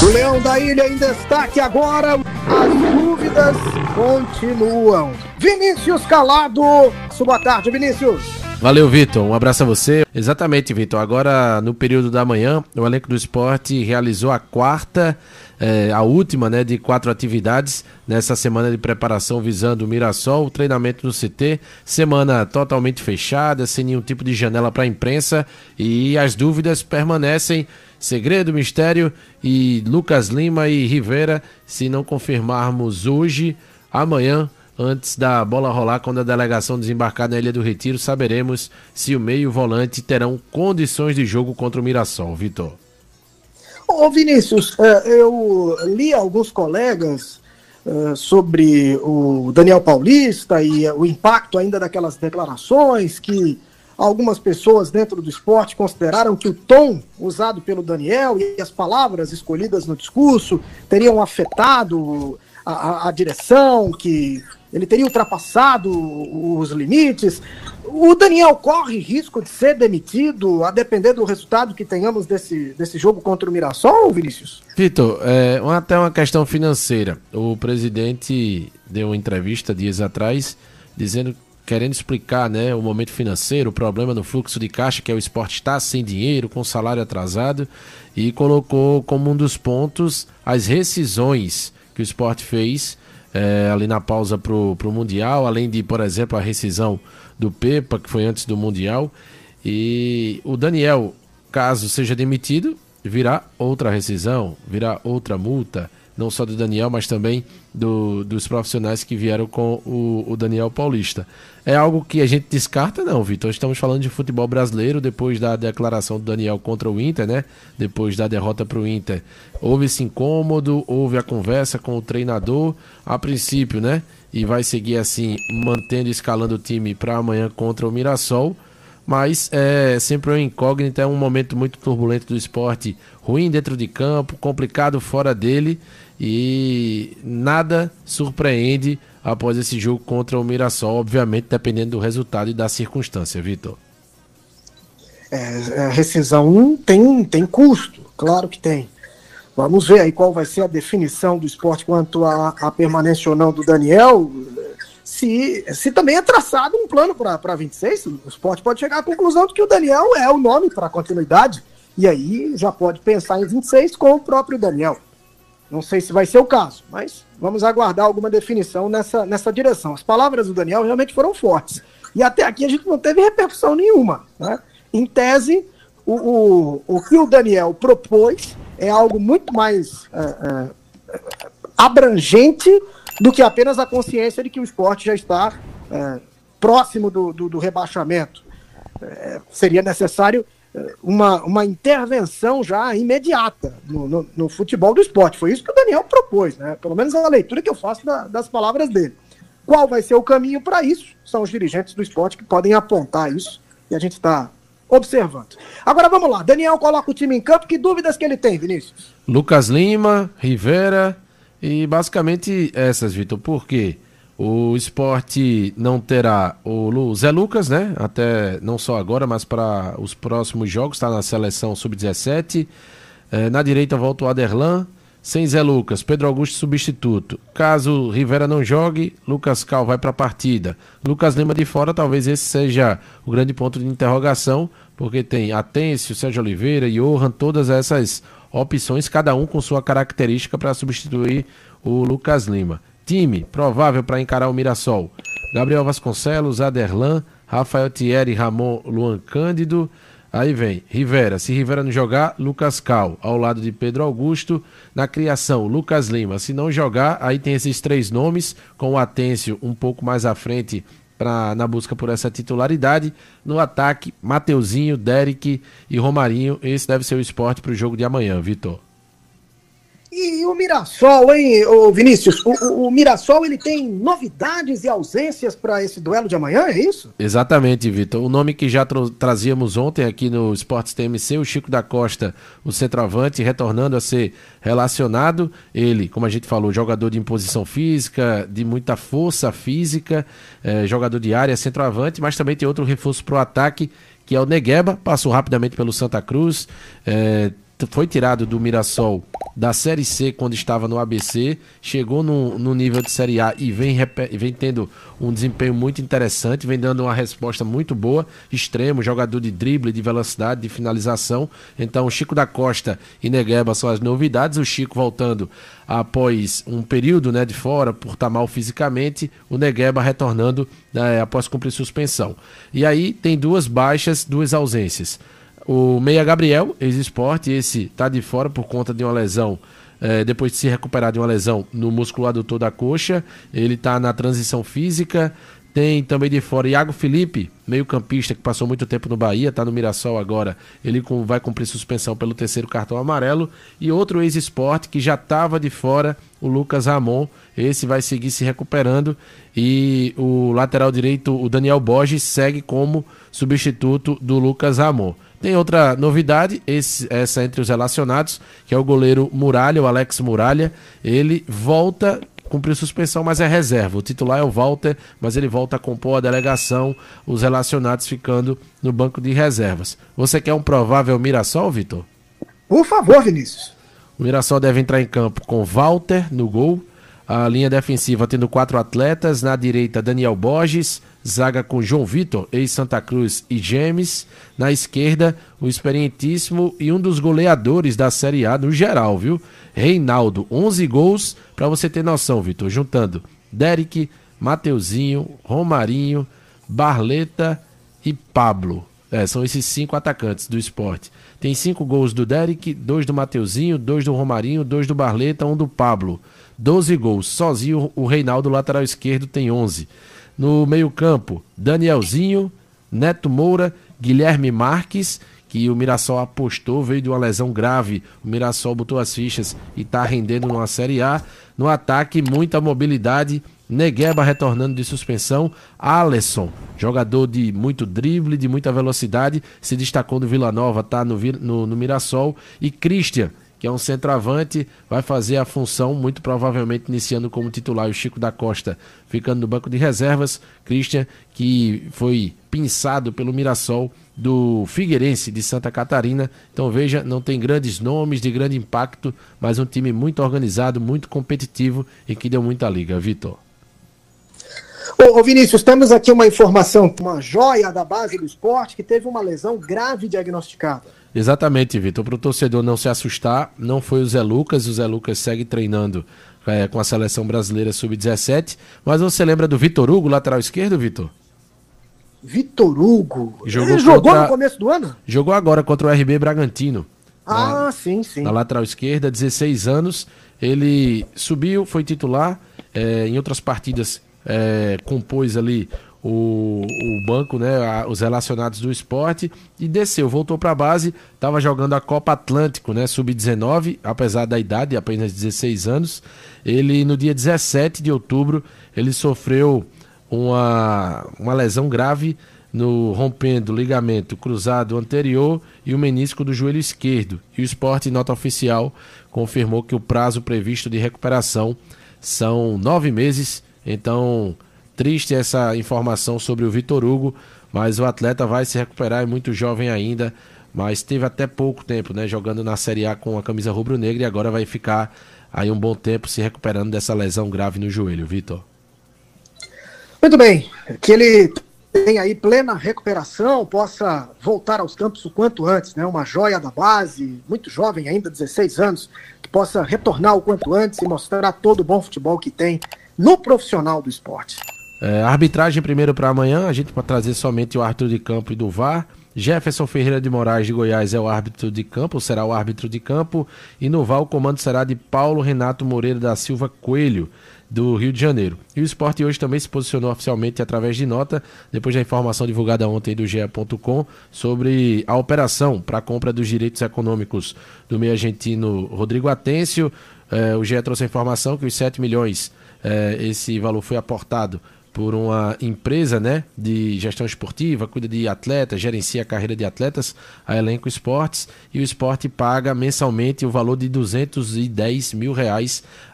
O Leão da Ilha em destaque agora. As dúvidas continuam. Vinícius Calado. Boa tarde, Vinícius. Valeu, Vitor. Um abraço a você. Exatamente, Vitor. Agora, no período da manhã, o elenco do Sport realizou a última, de 4 atividades nessa semana de preparação visando o Mirassol, o treinamento no CT, semana totalmente fechada, sem nenhum tipo de janela para a imprensa, e as dúvidas permanecem. Segredo, mistério, e Lucas Lima e Rivera, se não confirmarmos hoje, amanhã, antes da bola rolar, quando a delegação desembarcar na Ilha do Retiro, saberemos se o meio e o volante terão condições de jogo contra o Mirassol. Vitor. Ô Vinícius, eu li alguns colegas sobre o Daniel Paulista e o impacto ainda daquelas declarações que algumas pessoas dentro do esporte consideraram que o tom usado pelo Daniel e as palavras escolhidas no discurso teriam afetado a direção, que ele teria ultrapassado os limites. O Daniel corre risco de ser demitido a depender do resultado que tenhamos desse jogo contra o Mirassol, Vinícius? Vitor, até uma questão financeira. O presidente deu uma entrevista dias atrás querendo explicar o momento financeiro, o problema no fluxo de caixa, que o Sport está sem dinheiro, com salário atrasado, e colocou como um dos pontos as rescisões que o Sport fez ali na pausa para o Mundial, além de, por exemplo, a rescisão do Pepa, que foi antes do Mundial. E o Daniel, caso seja demitido, virá outra rescisão, virá outra multa, não só do Daniel, mas também dos profissionais que vieram com o Daniel Paulista. É algo que a gente descarta, não, Vitor. Estamos falando de futebol brasileiro, depois da declaração do Daniel contra o Inter, depois da derrota para o Inter. Houve esse incômodo, houve a conversa com o treinador, a princípio, e vai seguir assim, mantendo e escalando o time para amanhã contra o Mirassol. Mas é sempre uma incógnita, é um momento muito turbulento do esporte, ruim dentro de campo, complicado fora dele, e nada surpreende após esse jogo contra o Mirassol, obviamente dependendo do resultado e da circunstância, Vitor. A rescisão tem custo, claro que tem. Vamos ver aí qual vai ser a definição do esporte quanto à permanência ou não do Daniel. Se também é traçado um plano para 26, o esporte pode chegar à conclusão de que o Daniel é o nome para a continuidade, e aí já pode pensar em 26 com o próprio Daniel. Não sei se vai ser o caso, mas vamos aguardar alguma definição nessa direção. As palavras do Daniel realmente foram fortes, e até aqui a gente não teve repercussão nenhuma. Em tese, o que o Daniel propôs é algo muito mais abrangente do que apenas a consciência de que o esporte já está próximo do rebaixamento. Seria necessário uma intervenção já imediata no futebol do esporte. Foi isso que o Daniel propôs, pelo menos a leitura que eu faço das palavras dele. Qual vai ser o caminho para isso? São os dirigentes do esporte que podem apontar isso, e a gente está observando. Agora vamos lá, Daniel coloca o time em campo, que dúvidas que ele tem, Vinícius? Lucas Lima, Rivera... E basicamente essas, Vitor, porque o Sport não terá o Zé Lucas, até não só agora, mas para os próximos jogos, está na seleção sub-17. Na direita volta o Aderlan, sem Zé Lucas, Pedro Augusto substituto. Caso Rivera não jogue, Lucas Cal vai para a partida. Lucas Lima de fora, talvez esse seja o grande ponto de interrogação, porque tem Atêncio, Sérgio Oliveira, Johan, todas essas opções, cada um com sua característica para substituir o Lucas Lima. Time provável para encarar o Mirassol: Gabriel Vasconcelos, Aderlan, Rafael Thierry, Ramon, Luan Cândido. Aí vem Rivera, se Rivera não jogar, Lucas Cal, ao lado de Pedro Augusto. Na criação, Lucas Lima, se não jogar, aí tem esses 3 nomes, com o Atêncio um pouco mais à frente na busca por essa titularidade. No ataque, Mateuzinho, Derek e Romarinho. Esse deve ser o Sport para o jogo de amanhã, Vitor. E o Mirassol, hein, Vinícius? O Mirassol, ele tem novidades e ausências para esse duelo de amanhã, é isso? Exatamente, Vitor. O nome que já trazíamos ontem aqui no Esportes TMC, o Chico da Costa, o centroavante, retornando a ser relacionado. Ele, como a gente falou, jogador de imposição física, de muita força física, jogador de área, centroavante, mas também tem outro reforço para o ataque, que é o Negueba, passou rapidamente pelo Santa Cruz, foi tirado do Mirassol da Série C quando estava no ABC, chegou no nível de Série A e vem tendo um desempenho muito interessante, vem dando uma resposta muito boa, extremo, jogador de drible, de velocidade, de finalização. Então o Chico da Costa e Negueba são as novidades, o Chico voltando após um período, né, de fora, por estar mal fisicamente, o Negueba retornando após cumprir suspensão. E aí tem duas baixas, duas ausências. O Meia Gabriel, ex-Sport, esse está de fora por conta de uma lesão, depois de se recuperar de uma lesão no músculo adutor da coxa. Ele está na transição física. Tem também de fora Iago Felipe, meio-campista, que passou muito tempo no Bahia, está no Mirassol agora. Ele vai cumprir suspensão pelo 3º cartão amarelo. E outro ex-Sport que já estava de fora, o Lucas Ramon. Esse vai seguir se recuperando. E o lateral direito, o Daniel Borges, segue como substituto do Lucas Ramon. Tem outra novidade, essa entre os relacionados, que é o goleiro Muralha, o Alex Muralha. Ele volta, cumpriu suspensão, mas é reserva. O titular é o Walter, mas ele volta a compor a delegação, os relacionados ficando no banco de reservas. Você quer um provável Mirassol, Vitor? Por favor, Vinícius. O Mirassol deve entrar em campo com Walter no gol. A linha defensiva tendo 4 atletas. Na direita, Daniel Borges. Zaga com João Vitor, ex-Santa Cruz e James. Na esquerda, o experientíssimo e um dos goleadores da Série A no geral, viu? Reinaldo, 11 gols, pra você ter noção, Vitor. Juntando Derek, Mateuzinho, Romarinho, Barleta e Pablo. São esses 5 atacantes do Sport. Tem 5 gols do Derek, 2 do Mateuzinho, 2 do Romarinho, 2 do Barleta, 1 do Pablo. 12 gols. Sozinho o Reinaldo, lateral esquerdo, tem 11. No meio-campo, Danielzinho, Neto Moura, Guilherme Marques, que o Mirassol apostou, veio de uma lesão grave. O Mirassol botou as fichas e está rendendo numa Série A. No ataque, muita mobilidade. Negueba retornando de suspensão. Alisson, jogador de muito drible, de muita velocidade, se destacou no Vila Nova, está no Mirassol. E Christian, que é um centroavante, vai fazer a função, muito provavelmente iniciando como titular, o Chico da Costa ficando no banco de reservas. Christian, que foi pinçado pelo Mirassol do Figueirense de Santa Catarina. Então veja, não tem grandes nomes de grande impacto, mas um time muito organizado, muito competitivo e que deu muita liga. Vitor. Ô Vinícius, temos aqui uma informação, uma joia da base do esporte que teve uma lesão grave diagnosticada. Exatamente, Vitor. Para o torcedor não se assustar, não foi o Zé Lucas. O Zé Lucas segue treinando com a seleção brasileira sub-17. Mas você lembra do Vitor Hugo, lateral esquerdo, Vitor? Vitor Hugo? Ele jogou no começo do ano? Jogou agora contra o RB Bragantino. Sim. Na lateral esquerda, 16 anos. Ele subiu, foi titular. Em outras partidas, compôs ali o banco, né, os relacionados do esporte, e desceu, voltou para a base, estava jogando a Copa Atlântico, né, sub-19, apesar da idade, apenas 16 anos. Ele, no dia 17 de outubro, ele sofreu uma lesão grave rompendo o ligamento cruzado anterior e o menisco do joelho esquerdo. E o Sport, em nota oficial, confirmou que o prazo previsto de recuperação são 9 meses. Então, triste essa informação sobre o Vitor Hugo, mas o atleta vai se recuperar, é muito jovem ainda, mas teve até pouco tempo, né, jogando na Série A com a camisa rubro-negra, e agora vai ficar aí um bom tempo se recuperando dessa lesão grave no joelho. Vitor. Muito bem, que ele tenha aí plena recuperação, possa voltar aos campos o quanto antes, né? Uma joia da base, muito jovem ainda, 16 anos, que possa retornar o quanto antes e mostrar todo o bom futebol que tem no profissional do esporte. Arbitragem primeiro para amanhã, a gente pode trazer somente o árbitro de campo e do VAR. Jefferson Ferreira de Moraes de Goiás é o árbitro de campo, será o árbitro de campo, e no VAR o comando será de Paulo Renato Moreira da Silva Coelho, do Rio de Janeiro. E o Sport hoje também se posicionou oficialmente através de nota, depois da informação divulgada ontem do GE.com sobre a operação para a compra dos direitos econômicos do meio argentino Rodrigo Atencio. O GE trouxe a informação que os 7 milhões, esse valor foi aportado por uma empresa, né, de gestão esportiva, cuida de atletas, gerencia a carreira de atletas, a Elenco Esportes, e o Sport paga mensalmente o valor de R$210 mil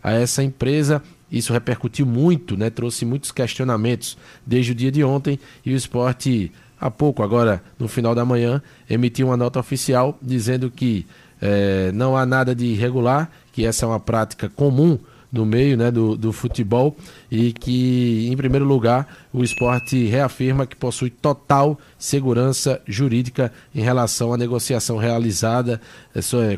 a essa empresa. Isso repercutiu muito, né, trouxe muitos questionamentos desde o dia de ontem, e o Sport, há pouco, agora no final da manhã, emitiu uma nota oficial dizendo que não há nada de irregular, que essa é uma prática comum no meio, né, do futebol, e que, em primeiro lugar, o Sport reafirma que possui total segurança jurídica em relação à negociação realizada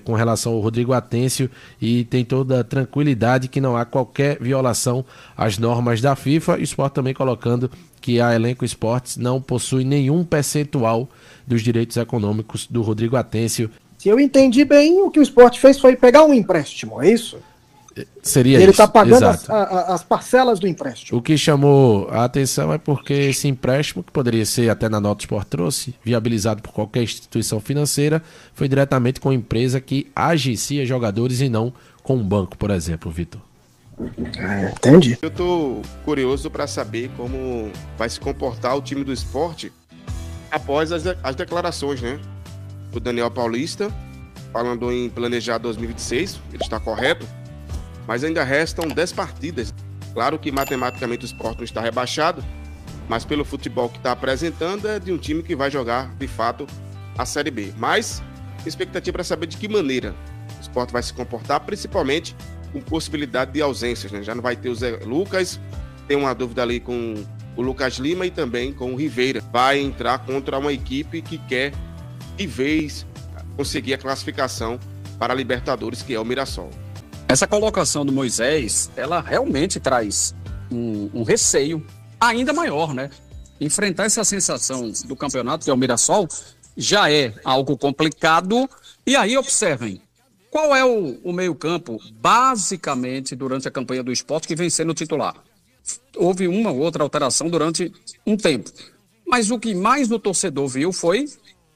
com relação ao Rodrigo Atêncio, e tem toda a tranquilidade que não há qualquer violação às normas da FIFA. O Sport também colocando que a Elenco Esportes não possui nenhum percentual dos direitos econômicos do Rodrigo Atêncio. Se eu entendi bem, o que o Sport fez foi pegar um empréstimo, é isso? Seria ele está pagando as parcelas do empréstimo. O que chamou a atenção é porque esse empréstimo, que poderia ser, até na nota o Sport trouxe, viabilizado por qualquer instituição financeira, foi diretamente com a empresa que agencia jogadores e não com um banco, por exemplo, Vitor. Entendi. Eu estou curioso para saber como vai se comportar o time do Sport após as declarações, né? O Daniel Paulista, falando em planejar 2026, ele está correto, mas ainda restam 10 partidas. Claro que matematicamente o Sport não está rebaixado, mas pelo futebol que está apresentando é de um time que vai jogar, de fato, a Série B. Mas a expectativa é saber de que maneira o Sport vai se comportar, principalmente com possibilidade de ausências, né? Já não vai ter o Zé Lucas, tem uma dúvida ali com o Lucas Lima e também com o Rivera. Vai entrar contra uma equipe que quer, de vez, conseguir a classificação para a Libertadores, que é o Mirassol. Essa colocação do Moisés, ela realmente traz um receio ainda maior, né? Enfrentar essa sensação do campeonato, que é o Mirassol, já é algo complicado. E aí, observem, qual é o meio-campo, basicamente, durante a campanha do Sport, que vem sendo titular? Houve uma ou outra alteração durante um tempo. Mas o que mais o torcedor viu foi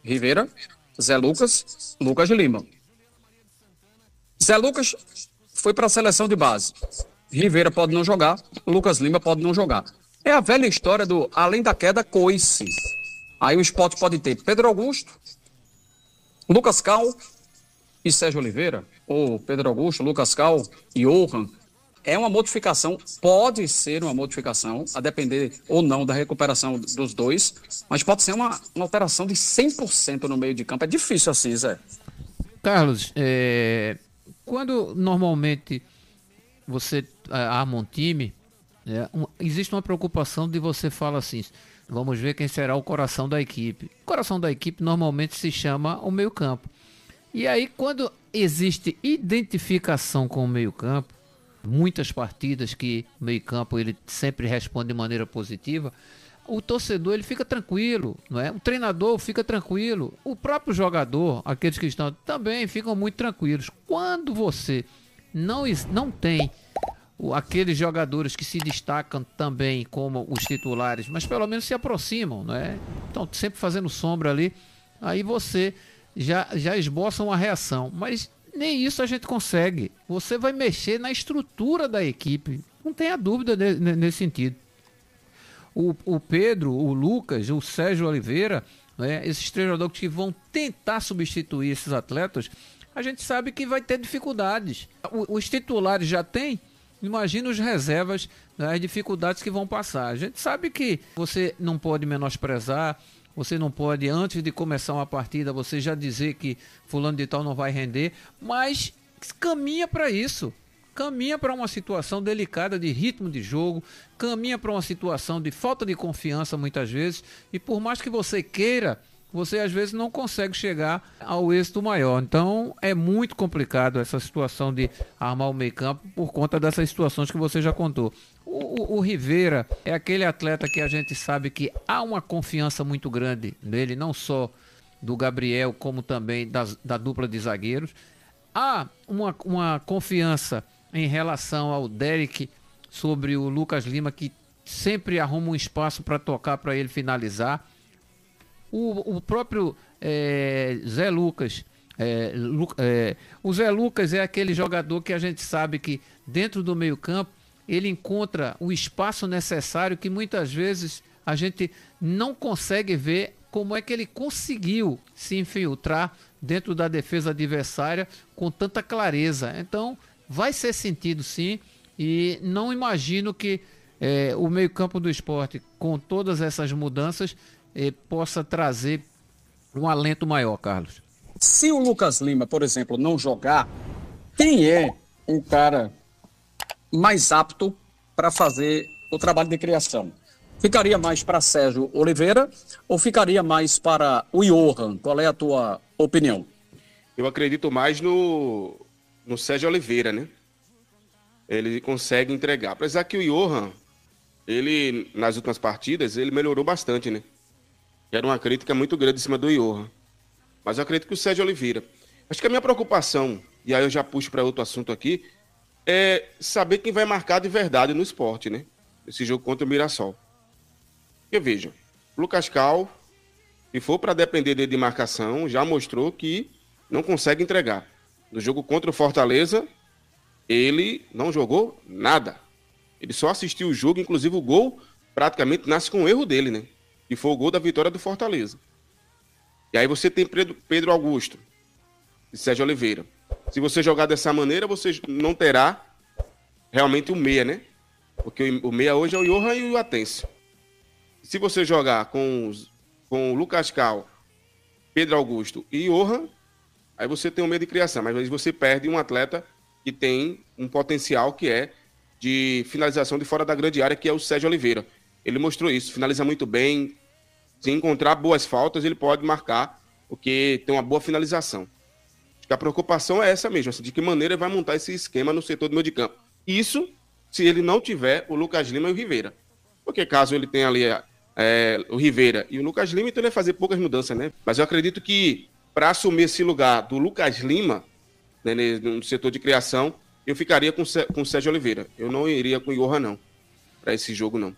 Rivera, Zé Lucas, Lucas Lima. Zé Lucas foi para a seleção de base. Rivera pode não jogar, Lucas Lima pode não jogar. É a velha história do além da queda, coice. Aí o Sport pode ter Pedro Augusto, Lucas Cal e Sérgio Oliveira, ou Pedro Augusto, Lucas Cal e Johan. É uma modificação, pode ser uma modificação, a depender ou não da recuperação dos dois, mas pode ser uma alteração de 100% no meio de campo. É difícil assim, Zé. Carlos, quando normalmente você arma um time, existe uma preocupação de você falar assim, vamos ver quem será o coração da equipe. O coração da equipe normalmente se chama o meio-campo. E aí, quando existe identificação com o meio-campo, muitas partidas que o meio-campo ele sempre responde de maneira positiva, o torcedor ele fica tranquilo, não é? O treinador fica tranquilo, o próprio jogador, aqueles que estão também ficam muito tranquilos. Quando você não tem aqueles jogadores que se destacam também como os titulares, mas pelo menos se aproximam, não é? Então sempre fazendo sombra ali, aí você já esboça uma reação, mas nem isso a gente consegue. Você vai mexer na estrutura da equipe, não tenha dúvida nesse sentido. O Pedro, o Lucas, o Sérgio Oliveira, né, esses três jogadores que vão tentar substituir esses atletas, a gente sabe que vai ter dificuldades. Os titulares já têm, imagina os reservas, né, as dificuldades que vão passar. A gente sabe que você não pode menosprezar, você não pode, antes de começar uma partida, você já dizer que fulano de tal não vai render, mas caminha para isso. Caminha para uma situação delicada de ritmo de jogo, caminha para uma situação de falta de confiança muitas vezes, e por mais que você queira, você às vezes não consegue chegar ao êxito maior. Então é muito complicado essa situação de armar o meio-campo por conta dessas situações que você já contou. O Rivera é aquele atleta que a gente sabe que há uma confiança muito grande nele, não só do Gabriel, como também da dupla de zagueiros. Há uma confiança em relação ao Derek sobre o Lucas Lima, que sempre arruma um espaço para tocar, para ele finalizar. O próprio Zé Lucas, o Zé Lucas é aquele jogador que a gente sabe que dentro do meio campo ele encontra o espaço necessário que muitas vezes a gente não consegue ver como é que ele conseguiu se infiltrar dentro da defesa adversária com tanta clareza. Então vai ser sentido sim, e não imagino que o meio-campo do Sport, com todas essas mudanças, possa trazer um alento maior, Carlos. Se o Lucas Lima, por exemplo, não jogar, quem é um cara mais apto para fazer o trabalho de criação? Ficaria mais para Sérgio Oliveira ou ficaria mais para o Johan? Qual é a tua opinião? Eu acredito mais no Sérgio Oliveira, né? Ele consegue entregar. Apesar que o Johan, ele, nas últimas partidas, ele melhorou bastante, né? Era uma crítica muito grande em cima do Johan. Mas eu acredito que o Sérgio Oliveira. Acho que a minha preocupação, e aí eu já puxo para outro assunto aqui, é saber quem vai marcar de verdade no esporte, né? Esse jogo contra o Mirassol. Porque veja, Lucas Cal, se for para depender dele de marcação, já mostrou que não consegue entregar. No jogo contra o Fortaleza, ele não jogou nada. Ele só assistiu o jogo, inclusive o gol praticamente nasce com o erro dele, né? Que foi o gol da vitória do Fortaleza. E aí você tem Pedro Augusto e Sérgio Oliveira. Se você jogar dessa maneira, você não terá realmente o meia, né? Porque o meia hoje é o Johan e o Atencio. Se você jogar com o Lucas Cal, Pedro Augusto e Johan, aí você tem um meio de criação, mas você perde um atleta que tem um potencial que é de finalização de fora da grande área, que é o Sérgio Oliveira. Ele mostrou isso, finaliza muito bem. Se encontrar boas faltas, ele pode marcar, porque tem uma boa finalização. Acho que a preocupação é essa mesmo, assim, de que maneira ele vai montar esse esquema no setor do meio de campo. Isso se ele não tiver o Lucas Lima e o Rivera. Porque caso ele tenha ali o Rivera e o Lucas Lima, então ele vai fazer poucas mudanças, né? Mas eu acredito que para assumir esse lugar do Lucas Lima, né, no setor de criação, eu ficaria com o Sérgio Oliveira. Eu não iria com o Johan, não, para esse jogo, não.